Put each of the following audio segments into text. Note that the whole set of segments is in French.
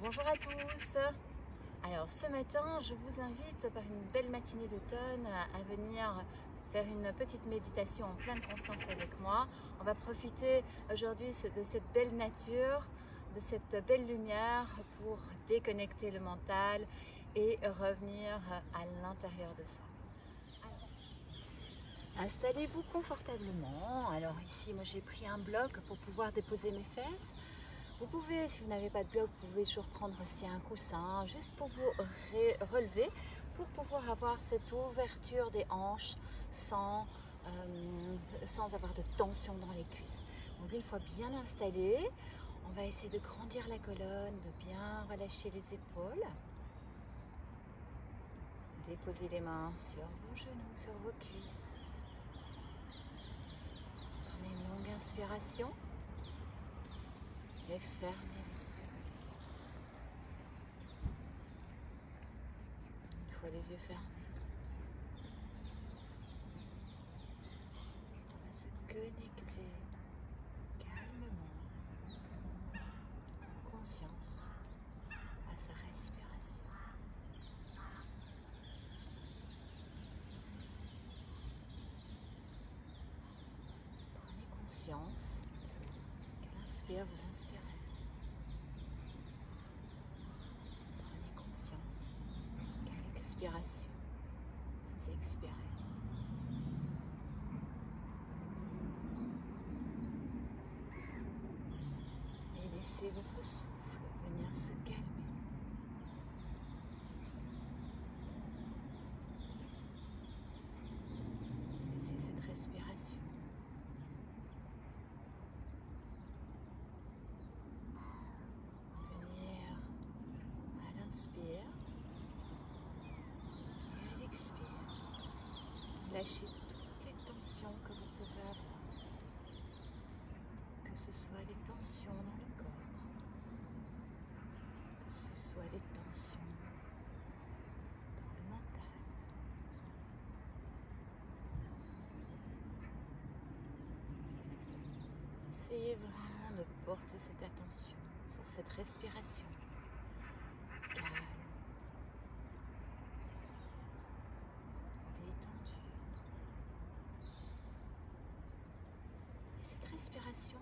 Bonjour à tous. Alors ce matin, je vous invite par une belle matinée d'automne à venir faire une petite méditation en pleine conscience avec moi. On va profiter aujourd'hui de cette belle nature, de cette belle lumière pour déconnecter le mental et revenir à l'intérieur de soi. Installez-vous confortablement. Alors ici, moi j'ai pris un bloc pour pouvoir déposer mes fesses. Vous pouvez, si vous n'avez pas de bloc, vous pouvez toujours prendre aussi un coussin, juste pour vous relever, pour pouvoir avoir cette ouverture des hanches sans avoir de tension dans les cuisses. Donc une fois bien installé, on va essayer de grandir la colonne, de bien relâcher les épaules. Déposez les mains sur vos genoux, sur vos cuisses. Prenez une longue inspiration. Et fermez les yeux. Une fois les yeux fermés, on va se connecter calmement, en conscience, à sa respiration. Prenez conscience qu'à l'inspire, vous inspirez. Prenez conscience qu'à l'expiration, vous expirez. Et laissez votre souffle venir se calmer. Laissez cette respiration venir à l'inspire et à l'expire. Lâchez toutes les tensions que vous pouvez avoir, que ce soit des tensions dans le corps, que ce soit des tensions dans le mental. Essayez vraiment de porter cette attention sur cette respiration calme, détendue. Et cette respiration,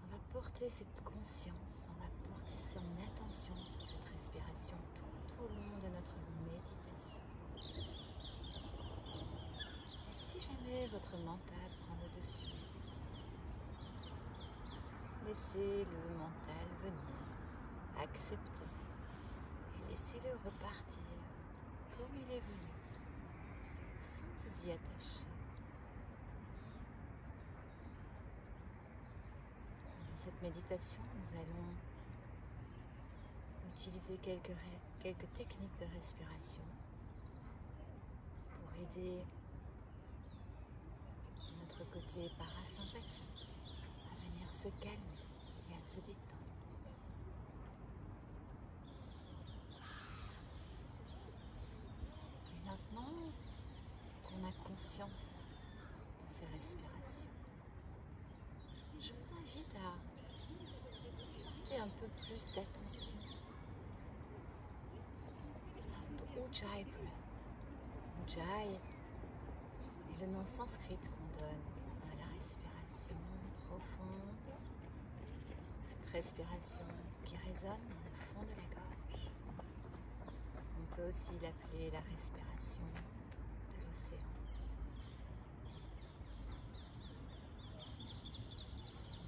on va porter cette conscience, on va porter son attention sur cette respiration tout au long de notre méditation. Et si jamais votre mental prend le dessus, laissez le mental venir, accepter et laissez-le repartir comme il est venu, sans vous y attacher. Dans cette méditation, nous allons utiliser quelques techniques de respiration pour aider notre côté parasympathique à venir se calmer et à se détendre. Et maintenant qu'on a conscience de ces respirations, je vous invite à porter un peu plus d'attention à Ujjayi breath. Ujjayi est le nom sanskrit qu'on donne à la respiration profonde, cette respiration qui résonne dans le fond de la gorge. On peut aussi l'appeler la respiration de l'océan.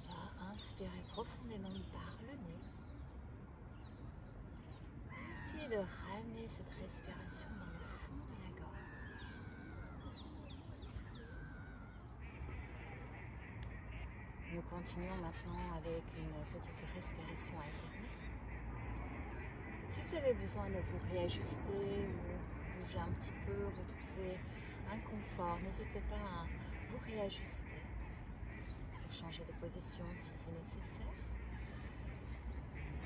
On va inspirer profondément par le nez. Essayez de ramener cette respiration dans le fond de la gorge. Nous continuons maintenant avec une petite respiration alternée. Si vous avez besoin de vous réajuster ou bouger un petit peu, retrouver un confort, n'hésitez pas à vous réajuster. Vous changer de position si c'est nécessaire.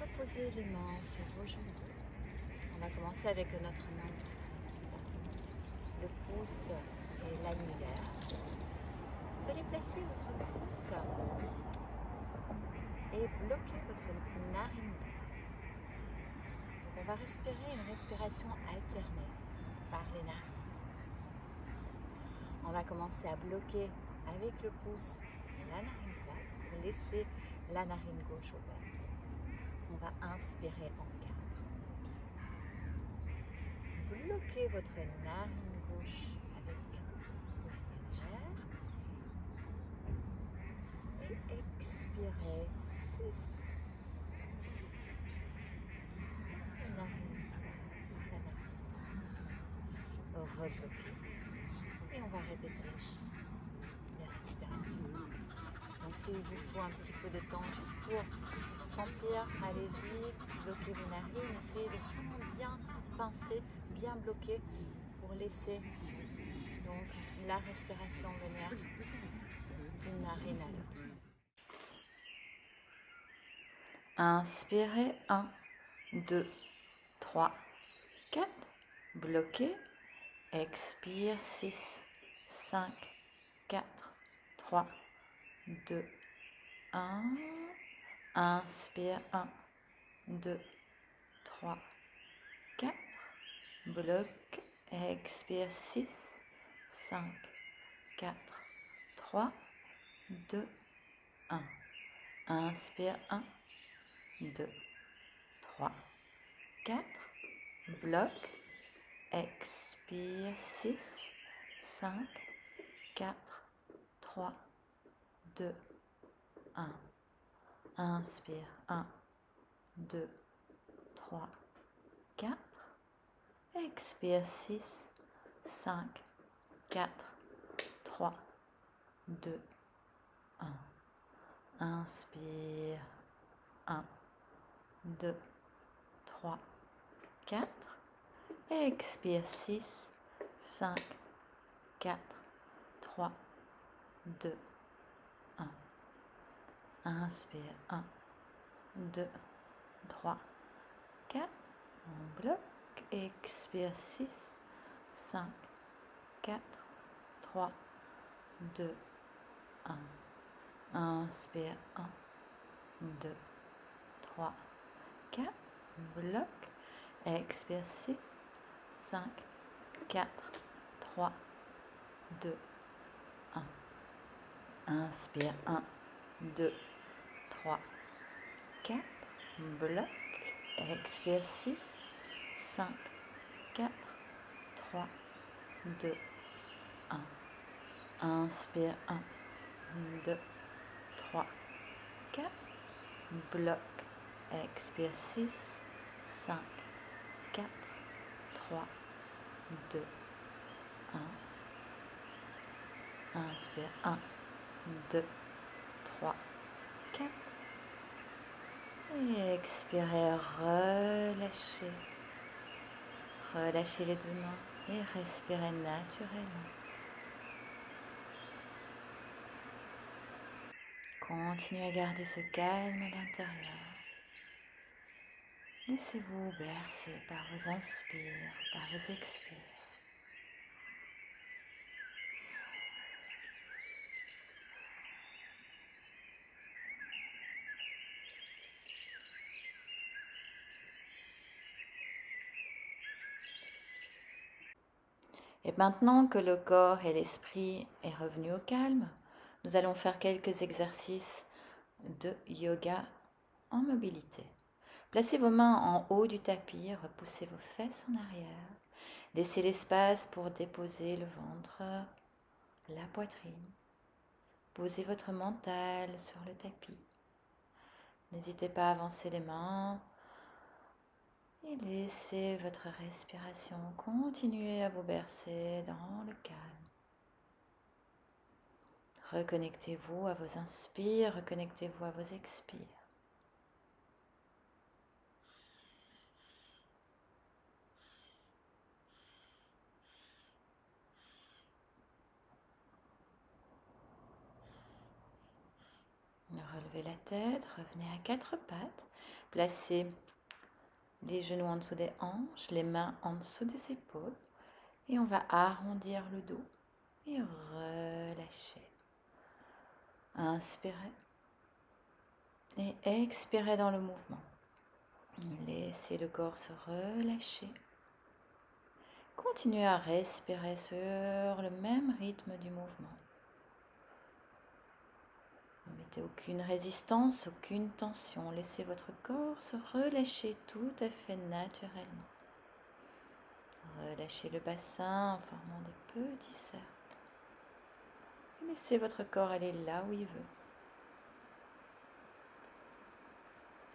Reposez les mains sur vos genoux. On va commencer avec notre main droite. Le pouce et l'annulaire. Vous allez placer votre pouce et bloquer votre narine droite. on va respirer une respiration alternée par les narines. On va commencer à bloquer avec le pouce la narine droite pour laisser la narine gauche ouverte. On va inspirer en 4. Bloquez votre narine gauche avec l'air. Et expirez 6. La narine droite, la narine rebloquée. Et on va répéter les respirations. Donc s'il vous faut un petit peu de temps juste pour sentir, allez-y, bloquez vos narines, essayez de vraiment bien pincer, bien bloquer pour laisser donc la respiration venir d'une narine à l'autre. Inspirez 1, 2, 3, 4, bloquez, expire 6, 5, 4, 3, 2, 1, inspire 1, 2, 3, 4, bloque, expire 6, 5, 4, 3, 2, 1, inspire 1, 2, 3, 4, bloque, expire 6, 5, 4, 3, 2, 1, inspire 1, 2, 3, 4, expire 6, 5, 4, 3, 2, 1, inspire 1, 2, 3, 4, expire 6, 5, 4, 3, 2, 1, inspire 1, 2, 3, 4, on bloque, expire 6, 5, 4, 3, 2, 1, inspire 1, 2, 3, 4, bloque, expire 6, 5, 4, 3, 2, 1, inspire 1, 2, 3, 4, bloque, expire 6, 5, 4, 3, 2, 1, inspire 1, 2, 3, 4, bloque, expire 6, 5, 4, 3, 2, 1, inspire 1, 2, 3, 4, et expirez, relâchez. Relâchez les deux mains et respirez naturellement. Continuez à garder ce calme à l'intérieur. Laissez-vous bercer par vos inspires, par vos expires. Et maintenant que le corps et l'esprit est revenu au calme, nous allons faire quelques exercices de yoga en mobilité. Placez vos mains en haut du tapis, repoussez vos fesses en arrière. Laissez l'espace pour déposer le ventre, la poitrine. Posez votre mental sur le tapis. N'hésitez pas à avancer les mains et laissez votre respiration continuer à vous bercer dans le calme. Reconnectez-vous à vos inspires, reconnectez-vous à vos expires. Relevez la tête, revenez à quatre pattes, placez les genoux en dessous des hanches, les mains en dessous des épaules et on va arrondir le dos et relâcher. Inspirez et expirez dans le mouvement. Laissez le corps se relâcher. Continuez à respirer sur le même rythme du mouvement. Ne mettez aucune résistance, aucune tension. Laissez votre corps se relâcher tout à fait naturellement. Relâchez le bassin en formant des petits cercles. Et laissez votre corps aller là où il veut.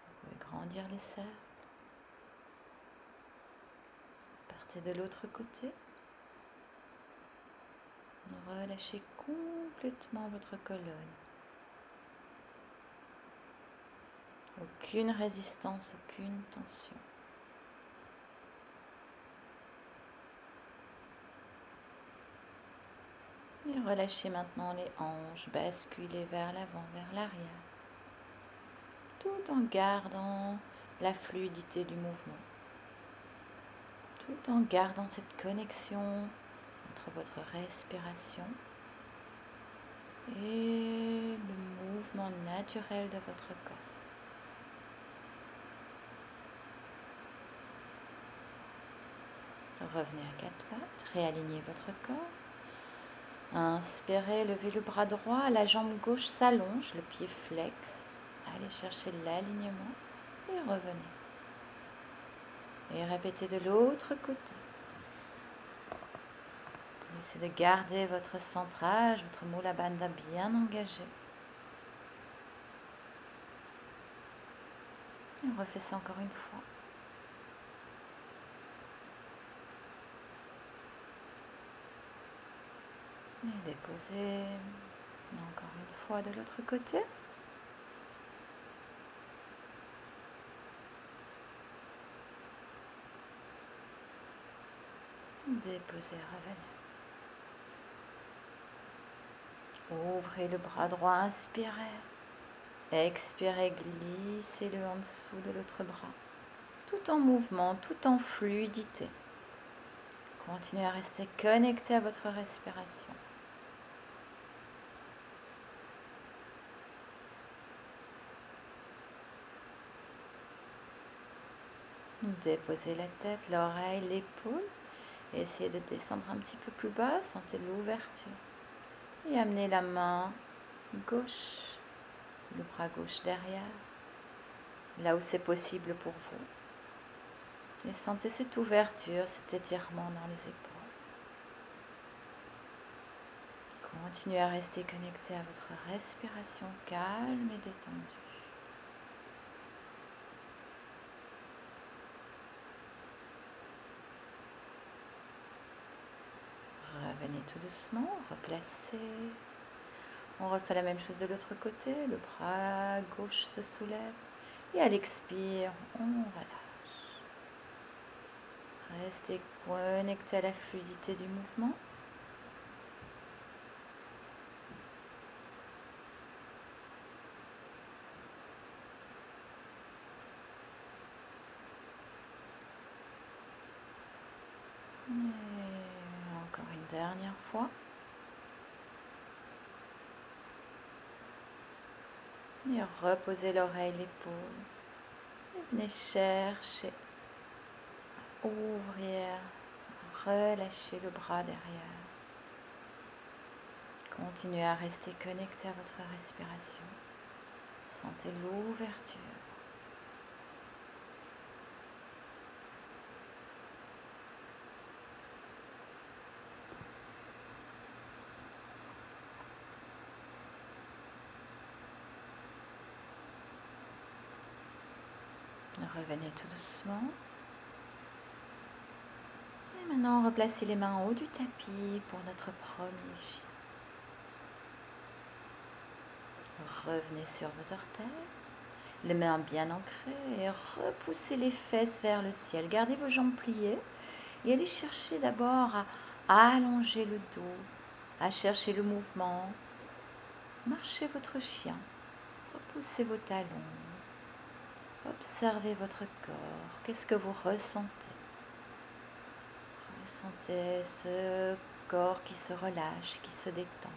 Vous pouvez grandir les cercles. Partez de l'autre côté. Relâchez complètement votre colonne. Aucune résistance, aucune tension. Et relâchez maintenant les hanches, basculez vers l'avant, vers l'arrière, tout en gardant la fluidité du mouvement, tout en gardant cette connexion entre votre respiration et le mouvement naturel de votre corps. Revenez à quatre pattes, réalignez votre corps. Inspirez, levez le bras droit, la jambe gauche s'allonge, le pied flex. Allez chercher l'alignement et revenez. Et répétez de l'autre côté. Essayez de garder votre centrage, votre Mula Bandha bien engagé. Et on refait ça encore une fois. Et déposez encore une fois de l'autre côté. Déposez, revenez. Ouvrez le bras droit, inspirez. Expirez, glissez-le en dessous de l'autre bras. Tout en mouvement, tout en fluidité. Continuez à rester connecté à votre respiration. Déposez la tête, l'oreille, l'épaule. Essayez de descendre un petit peu plus bas, sentez l'ouverture. Et amenez la main gauche, le bras gauche derrière, là où c'est possible pour vous. Et sentez cette ouverture, cet étirement dans les épaules. Continuez à rester connecté à votre respiration calme et détendue. Revenez tout doucement, replacez. On refait la même chose de l'autre côté. Le bras gauche se soulève. Et à l'expire, on relâche. Restez connecté à la fluidité du mouvement. Et encore une dernière fois. Et reposez l'oreille, l'épaule. Et venez chercher à ouvrir, relâcher le bras derrière. Continuez à rester connecté à votre respiration. Sentez l'ouverture. Revenez tout doucement. Et maintenant, replacez les mains en haut du tapis pour notre premier chien. Revenez sur vos orteils, les mains bien ancrées et repoussez les fesses vers le ciel. Gardez vos jambes pliées et allez chercher d'abord à allonger le dos, à chercher le mouvement. Marchez votre chien, repoussez vos talons. Observez votre corps. Qu'est-ce que vous ressentez? Ressentez ce corps qui se relâche, qui se détend.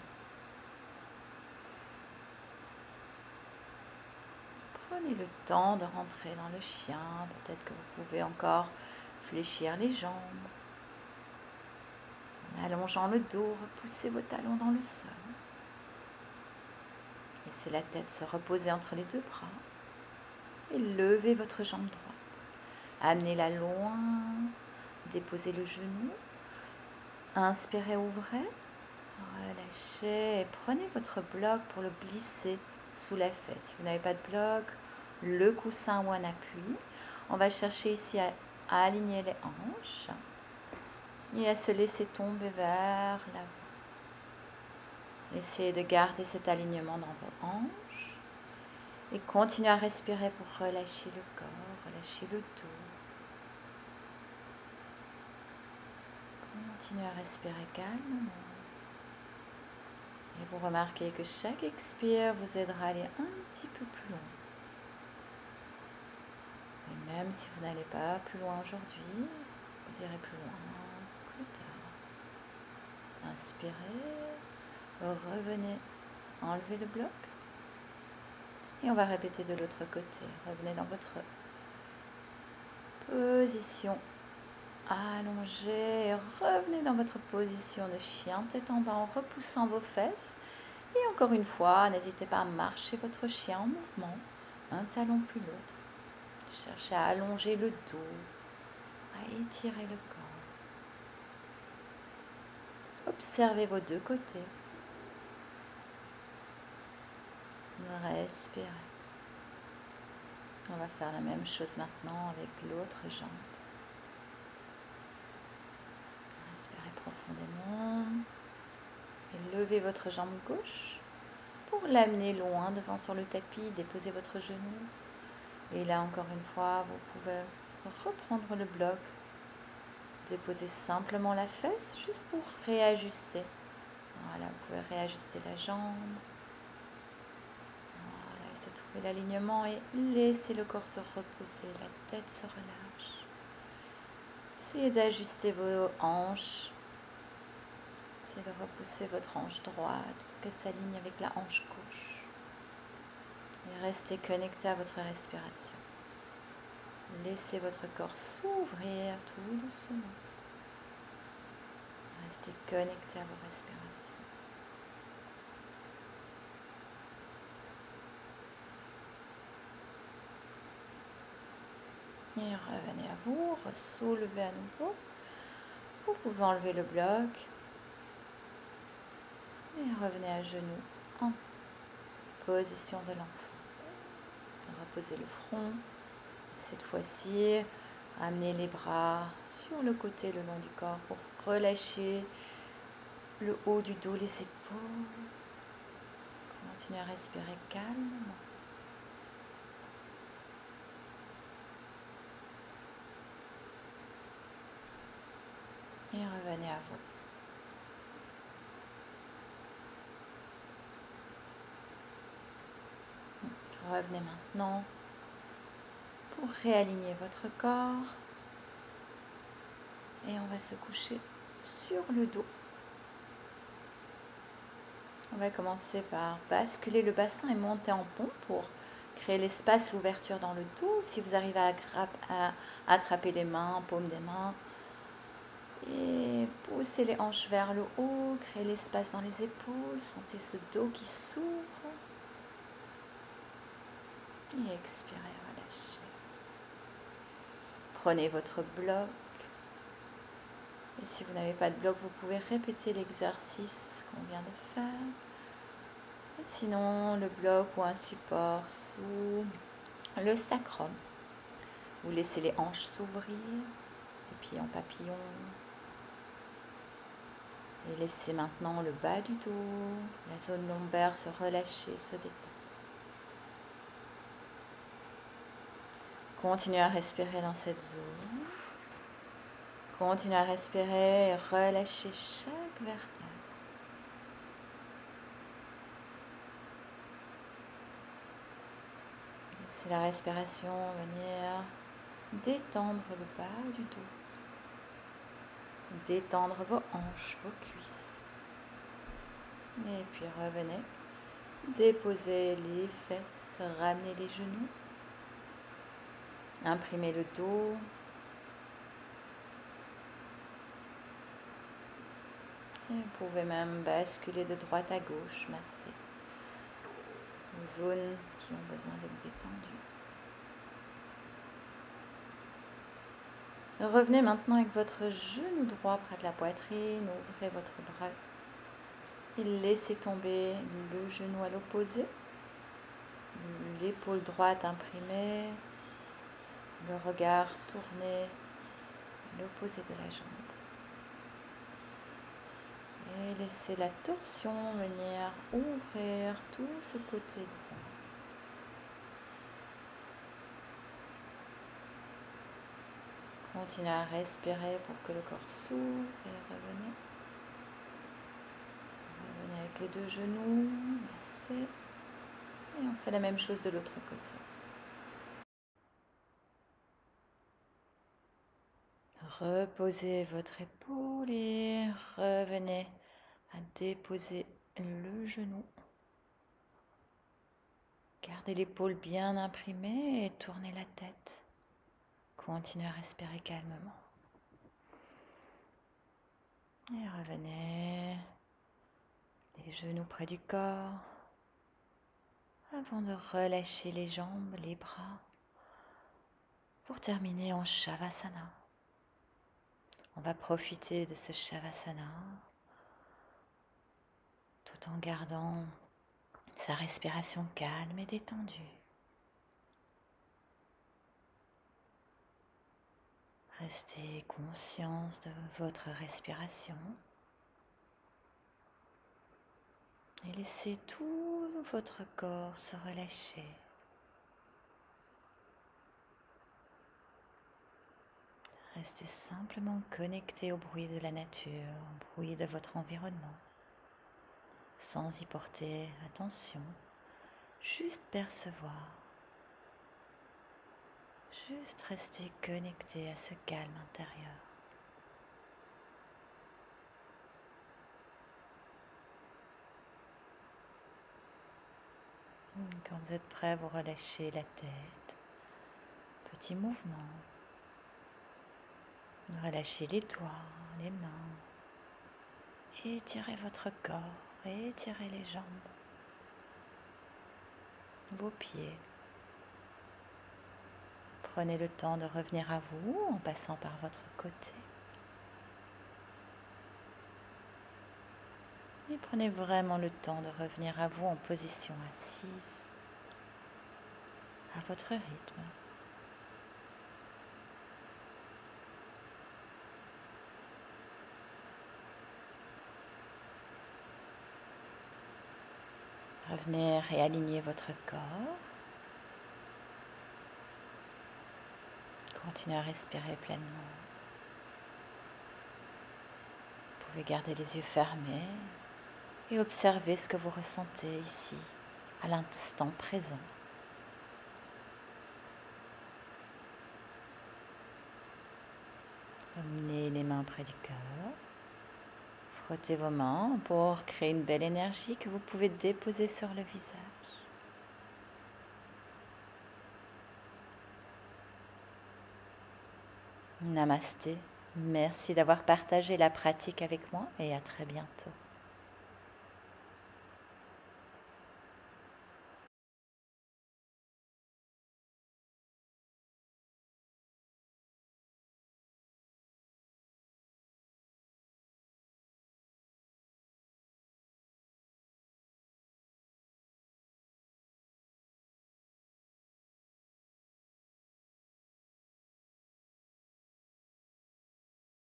Prenez le temps de rentrer dans le chien. Peut-être que vous pouvez encore fléchir les jambes. En allongeant le dos, repoussez vos talons dans le sol. Laissez la tête se reposer entre les deux bras. Et levez votre jambe droite. Amenez-la loin. Déposez le genou. Inspirez, ouvrez. Relâchez et prenez votre bloc pour le glisser sous la fesse. Si vous n'avez pas de bloc, le coussin ou un appui. On va chercher ici à aligner les hanches et à se laisser tomber vers l'avant. Essayez de garder cet alignement dans vos hanches et continuez à respirer pour relâcher le corps, relâcher le dos. Continuez à respirer calmement. Et vous remarquez que chaque expire vous aidera à aller un petit peu plus loin. Et même si vous n'allez pas plus loin aujourd'hui, vous irez plus loin plus tard. Inspirez, revenez, enlevez le bloc. Et on va répéter de l'autre côté. Revenez dans votre position allongée et revenez dans votre position de chien, tête en bas en repoussant vos fesses. Et encore une fois, n'hésitez pas à marcher votre chien en mouvement, un talon plus l'autre. Cherchez à allonger le dos, à étirer le corps. Observez vos deux côtés. Respirez. On va faire la même chose maintenant avec l'autre jambe. Respirez profondément et levez votre jambe gauche pour l'amener loin devant sur le tapis. Déposez votre genou et là encore une fois vous pouvez reprendre le bloc. Déposez simplement la fesse juste pour réajuster. Voilà, vous pouvez réajuster la jambe. Voilà, essayez de trouver l'alignement et laissez le corps se reposer, la tête se relâche. Essayez d'ajuster vos hanches. Essayez de repousser votre hanche droite pour qu'elle s'aligne avec la hanche gauche. Et restez connecté à votre respiration. Laissez votre corps s'ouvrir tout doucement. Restez connecté à vos respirations. Et revenez à vous, soulevez à nouveau. Vous pouvez enlever le bloc. Et revenez à genoux en position de l'enfant. Reposez le front. Cette fois-ci, amenez les bras sur le côté, le long du corps pour relâcher le haut du dos, les épaules. Continuez à respirer calmement. Et revenez à vous. Revenez maintenant pour réaligner votre corps. Et on va se coucher sur le dos. On va commencer par basculer le bassin et monter en pont pour créer l'espace, l'ouverture dans le dos. Si vous arrivez à attraper les mains, paume des mains. Et poussez les hanches vers le haut, créez l'espace dans les épaules, sentez ce dos qui s'ouvre. Et expirez, relâchez. Prenez votre bloc. Et si vous n'avez pas de bloc, vous pouvez répéter l'exercice qu'on vient de faire. Et sinon, le bloc ou un support sous le sacrum. Vous laissez les hanches s'ouvrir, les pieds en papillon. Et laissez maintenant le bas du dos, la zone lombaire se relâcher, se détendre. Continuez à respirer dans cette zone. Continuez à respirer et relâchez chaque vertèbre. Laissez la respiration venir détendre le bas du dos. Détendre vos hanches, vos cuisses. Et puis revenez. Déposez les fesses, ramenez les genoux. Imprimez le dos. Et vous pouvez même basculer de droite à gauche, masser les zones qui ont besoin d'être détendues. Revenez maintenant avec votre genou droit près de la poitrine, ouvrez votre bras et laissez tomber le genou à l'opposé, l'épaule droite imprimée, le regard tourné à l'opposé de la jambe. Et laissez la torsion venir ouvrir tout ce côté droit. Continuez à respirer pour que le corps s'ouvre et revenez. Revenez avec les deux genoux, massez. Et on fait la même chose de l'autre côté. Reposez votre épaule et revenez à déposer le genou. Gardez l'épaule bien imprimée et tournez la tête. Continuez à respirer calmement. Et revenez les genoux près du corps avant de relâcher les jambes, les bras pour terminer en Shavasana. On va profiter de ce Shavasana tout en gardant sa respiration calme et détendue. Restez conscience de votre respiration et laissez tout votre corps se relâcher. Restez simplement connecté au bruit de la nature, au bruit de votre environnement, sans y porter attention, juste percevoir, juste rester connecté à ce calme intérieur. Quand vous êtes prêt, vous relâchez la tête, petit mouvement. Relâchez les doigts, les mains, étirez votre corps, étirez les jambes, vos pieds. Prenez le temps de revenir à vous en passant par votre côté. Et prenez vraiment le temps de revenir à vous en position assise, à votre rythme. Revenez réaligner votre corps. Continuez à respirer pleinement. Vous pouvez garder les yeux fermés et observer ce que vous ressentez ici, à l'instant présent. Ramenez les mains près du cœur. Frottez vos mains pour créer une belle énergie que vous pouvez déposer sur le visage. Namasté. Merci d'avoir partagé la pratique avec moi et à très bientôt.